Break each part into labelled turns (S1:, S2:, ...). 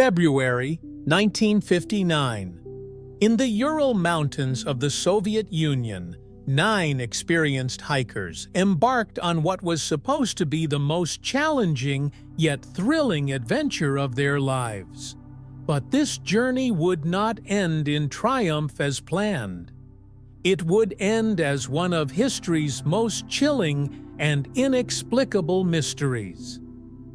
S1: February 1959. In the Ural Mountains of the Soviet Union, 9 experienced hikers embarked on what was supposed to be the most challenging yet thrilling adventure of their lives. But this journey would not end in triumph as planned. It would end as one of history's most chilling and inexplicable mysteries.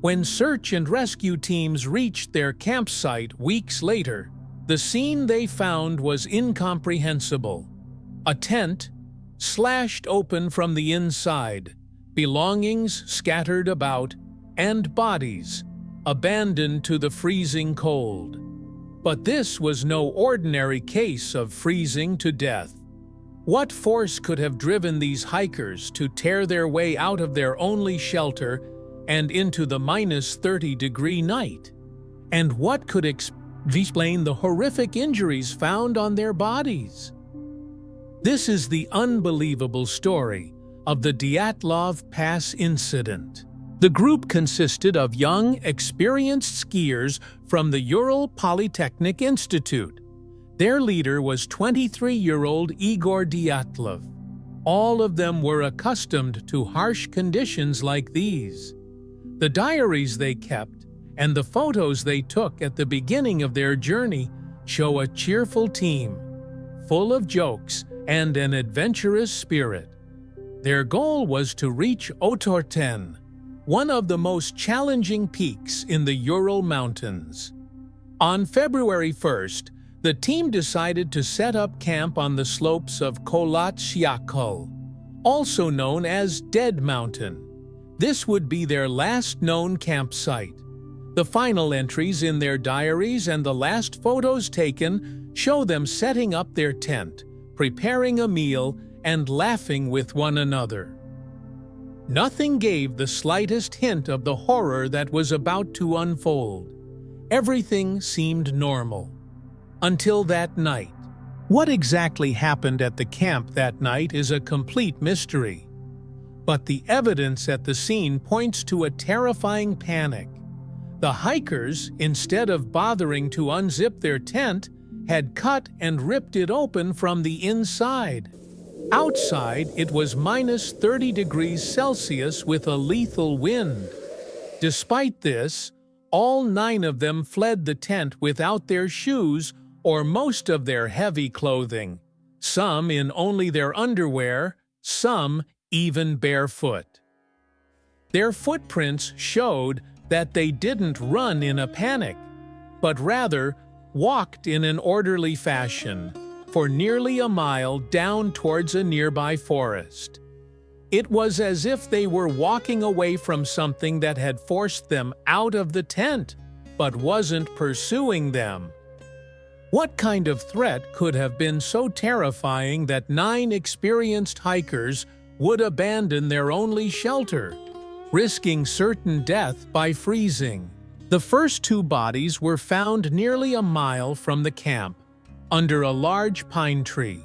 S1: When search and rescue teams reached their campsite weeks later, the scene they found was incomprehensible. A tent, slashed open from the inside, belongings scattered about, and bodies, abandoned to the freezing cold. But this was no ordinary case of freezing to death. What force could have driven these hikers to tear their way out of their only shelter and into the -30-degree night? And what could explain the horrific injuries found on their bodies? This is the unbelievable story of the Dyatlov Pass Incident. The group consisted of young, experienced skiers from the Ural Polytechnic Institute. Their leader was 23-year-old Igor Dyatlov. All of them were accustomed to harsh conditions like these. The diaries they kept and the photos they took at the beginning of their journey show a cheerful team, full of jokes and an adventurous spirit. Their goal was to reach Otorten, one of the most challenging peaks in the Ural Mountains. On February 1st, the team decided to set up camp on the slopes of Kolat-Syakul, also known as Dead Mountain. This would be their last known campsite. The final entries in their diaries and the last photos taken show them setting up their tent, preparing a meal, and laughing with one another. Nothing gave the slightest hint of the horror that was about to unfold. Everything seemed normal. Until that night. What exactly happened at the camp that night is a complete mystery. But the evidence at the scene points to a terrifying panic. The hikers, instead of bothering to unzip their tent, had cut and ripped it open from the inside. Outside, it was -30 degrees Celsius with a lethal wind. Despite this, all 9 of them fled the tent without their shoes or most of their heavy clothing, some in only their underwear, some even barefoot. Their footprints showed that they didn't run in a panic, but rather walked in an orderly fashion for nearly a mile down towards a nearby forest. It was as if they were walking away from something that had forced them out of the tent, but wasn't pursuing them. What kind of threat could have been so terrifying that 9 experienced hikers would abandon their only shelter, risking certain death by freezing? The first 2 bodies were found nearly a mile from the camp, under a large pine tree.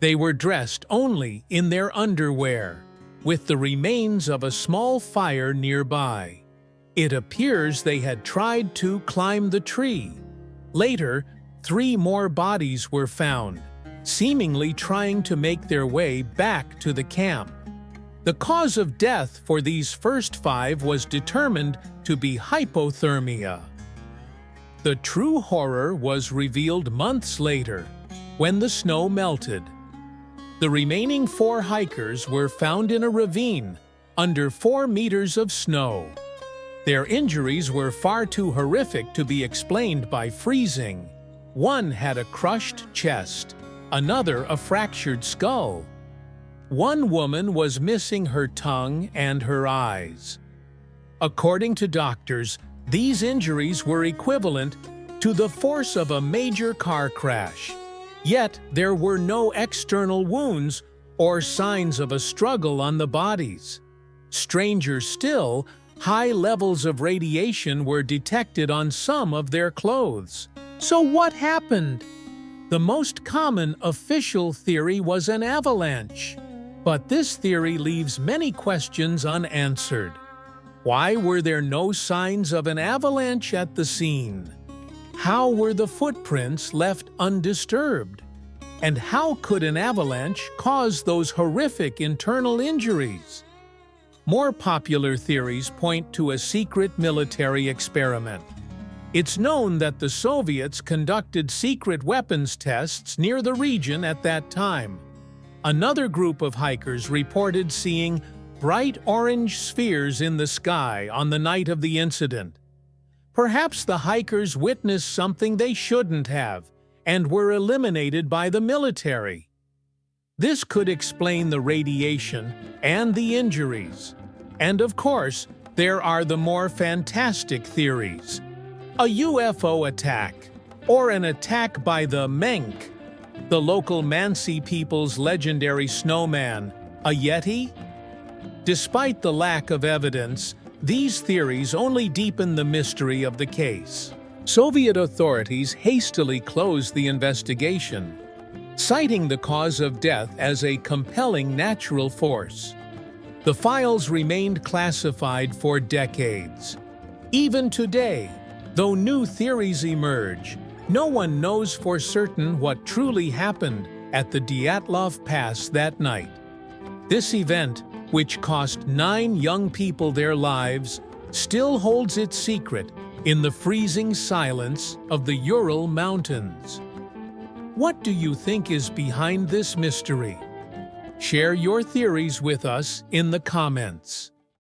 S1: They were dressed only in their underwear, with the remains of a small fire nearby. It appears they had tried to climb the tree. Later, 3 more bodies were found, seemingly trying to make their way back to the camp. The cause of death for these first 5 was determined to be hypothermia. The true horror was revealed months later, when the snow melted. The remaining 4 hikers were found in a ravine under 4 meters of snow. Their injuries were far too horrific to be explained by freezing. One had a crushed chest, another a fractured skull. One woman was missing her tongue and her eyes. According to doctors, these injuries were equivalent to the force of a major car crash. Yet there were no external wounds or signs of a struggle on the bodies. Stranger still, high levels of radiation were detected on some of their clothes. So what happened? The most common official theory was an avalanche. But this theory leaves many questions unanswered. Why were there no signs of an avalanche at the scene? How were the footprints left undisturbed? And how could an avalanche cause those horrific internal injuries? More popular theories point to a secret military experiment. It's known that the Soviets conducted secret weapons tests near the region at that time. Another group of hikers reported seeing bright orange spheres in the sky on the night of the incident. Perhaps the hikers witnessed something they shouldn't have and were eliminated by the military. This could explain the radiation and the injuries. And of course, there are the more fantastic theories. A UFO attack, or an attack by the Menk, the local Mansi people's legendary snowman, a Yeti? Despite the lack of evidence, these theories only deepen the mystery of the case. Soviet authorities hastily closed the investigation, citing the cause of death as a compelling natural force. The files remained classified for decades. Even today, though new theories emerge, no one knows for certain what truly happened at the Dyatlov Pass that night. This event, which cost 9 young people their lives, still holds its secret in the freezing silence of the Ural Mountains. What do you think is behind this mystery? Share your theories with us in the comments.